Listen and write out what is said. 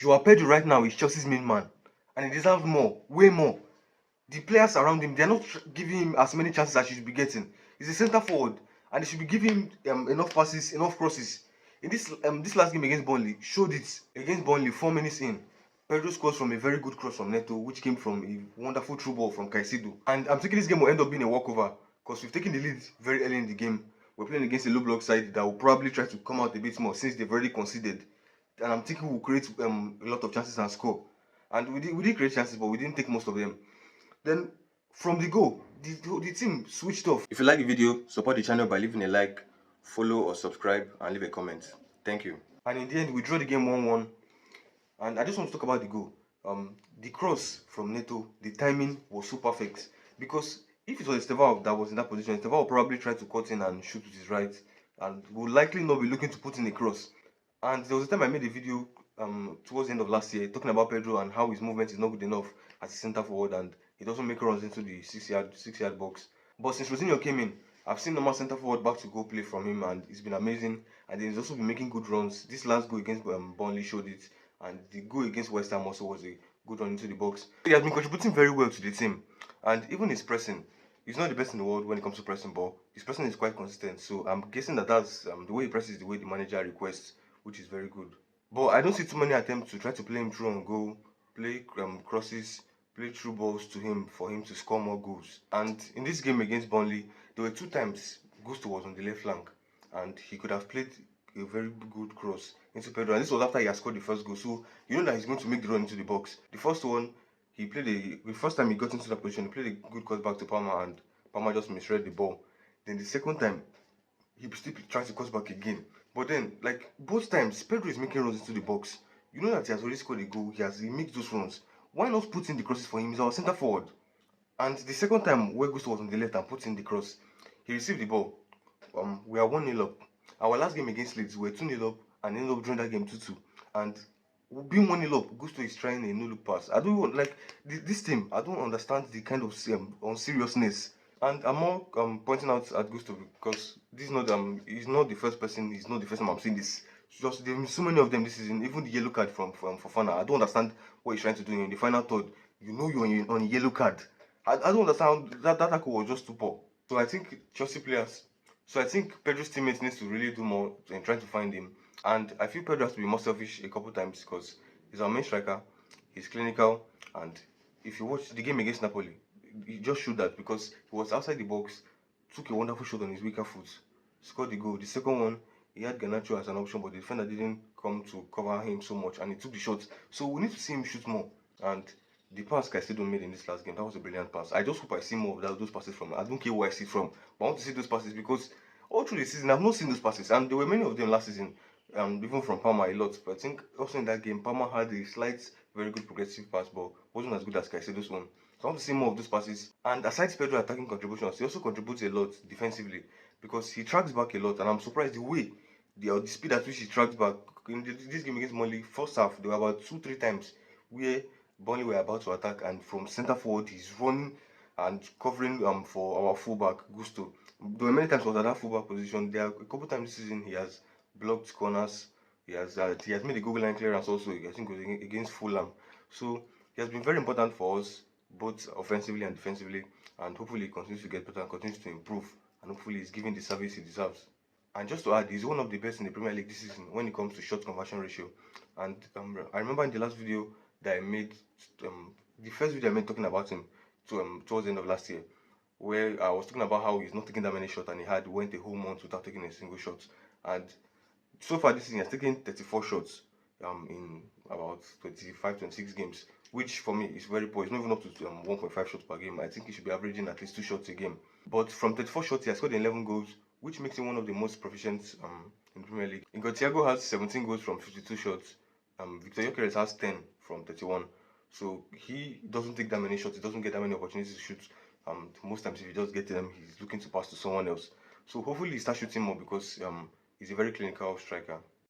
João Pedro right now is Chelsea's main man, and he deserves more, way more. The players around him, they are not giving him as many chances as he should be getting. He's a centre forward, and they should be giving him enough passes, enough crosses. In this last game against Burnley, showed it against Burnley 4 minutes in. Pedro scores from a very good cross from Neto, which came from a wonderful through ball from Caicedo. And I'm thinking this game will end up being a walkover because we've taken the lead very early in the game. We're playing against a low block side that will probably try to come out a bit more since they've already conceded. And I'm thinking we'll create a lot of chances and score. And we did create chances, but we didn't take most of them. Then from the goal, the team switched off. If you like the video, support the channel by leaving a like, follow or subscribe, and leave a comment. Thank you. And in the end, we draw the game 1-1. And I just want to talk about the goal. The cross from Neto, the timing was so perfect. Because if it was Estevao that was in that position, Estevao would probably try to cut in and shoot with his right. And would likely not be looking to put in a cross. And there was a time I made a video towards the end of last year talking about Pedro and how his movement is not good enough as a centre forward and he doesn't make runs into the 6 yard box. But since Rosinho came in, I've seen normal centre forward back to goal play from him and it's been amazing. And he's also been making good runs. This last goal against Burnley showed it, and the goal against West Ham also was a good run into the box. He has been contributing very well to the team, and even his pressing. He's not the best in the world when it comes to pressing ball. His pressing is quite consistent, so I'm guessing that's the way he presses, the way the manager requests, which is very good. But I don't see too many attempts to try to play him through on goal, play crosses, play through balls to him for him to score more goals. And in this game against Burnley, there were 2 times Gusto was on the left flank, and he could have played a very good cross into Pedro. And this was after he had scored the first goal, so you know that he's going to make the run into the box. The first one, the first time he got into that position, he played a good cross back to Palmer, and Palmer just misread the ball. Then the second time, he still tries to cross back again. But then, like both times, Pedro is making runs into the box. You know that he has already scored a goal. He makes those runs. Why not put in the crosses for him? He's our centre forward. And the second time where Gusto was on the left and put in the cross, he received the ball. We are 1-0 up. Our last game against Leeds, we were 2-0 up and ended up drawing that game 2-2. And being 1-0 up, Gusto is trying a no-look pass. I don't want, like this team. I don't understand the kind of unseriousness. And I'm more pointing out at Gusto because this is not he's not the first person. He's not the first time I'm seeing this. It's just there's been so many of them this season. Even the yellow card from Fofana. I don't understand what he's trying to do in the final third. You know you're on a yellow card. I don't understand that tackle was just too poor. So I think Pedro's teammates needs to really do more in trying to find him. And I feel Pedro has to be more selfish a couple times because he's our main striker, he's clinical, and if you watch the game against Napoli, he just showed that because he was outside the box, took a wonderful shot on his weaker foot, scored the goal. The second one, he had Garnacho as an option, but the defender didn't come to cover him so much, and he took the shot. So we need to see him shoot more. And the pass Caicedo made in this last game, that was a brilliant pass. I just hope I see more of those passes from him. I don't care where I see it from, but I want to see those passes because all through the season, I've not seen those passes, and there were many of them last season, even from Palmer a lot. But I think also in that game, Palmer had a slight, very good progressive pass, but wasn't as good as Caicedo's one. So I want to see more of those passes. And aside Pedro attacking contributions, he also contributes a lot defensively because he tracks back a lot, and I'm surprised the way, the speed at which he tracks back. In this game against Burnley, first half, there were about 2-3 times where Burnley were about to attack, and from centre forward, he's running and covering for our fullback Gusto. There were many times he was at that fullback position. There are a couple times this season he has blocked corners. He has made a goal line clearance also. I think it was against Fulham. So he has been very important for us, both offensively and defensively. And hopefully he continues to get better and continues to improve. And hopefully he's giving the service he deserves. And just to add, he's one of the best in the Premier League this season when it comes to shot conversion ratio. And I remember in the last video that I made, the first video I made talking about him towards the end of last year, where I was talking about how he's not taking that many shots and he went a whole month without taking a single shot. And so far this season, he has taken 34 shots in about 25-26 games, which for me is very poor. It's not even up to 1.5 shots per game. I think he should be averaging at least 2 shots a game. But from 34 shots, he has scored 11 goals, which makes him one of the most proficient in the Premier League. Thiago has 17 goals from 52 shots. Victor Gyökeres has 10 from 31. So he doesn't take that many shots. He doesn't get that many opportunities to shoot. Most times, if he does get them, he's looking to pass to someone else. So hopefully he starts shooting more because he's a very clinical striker.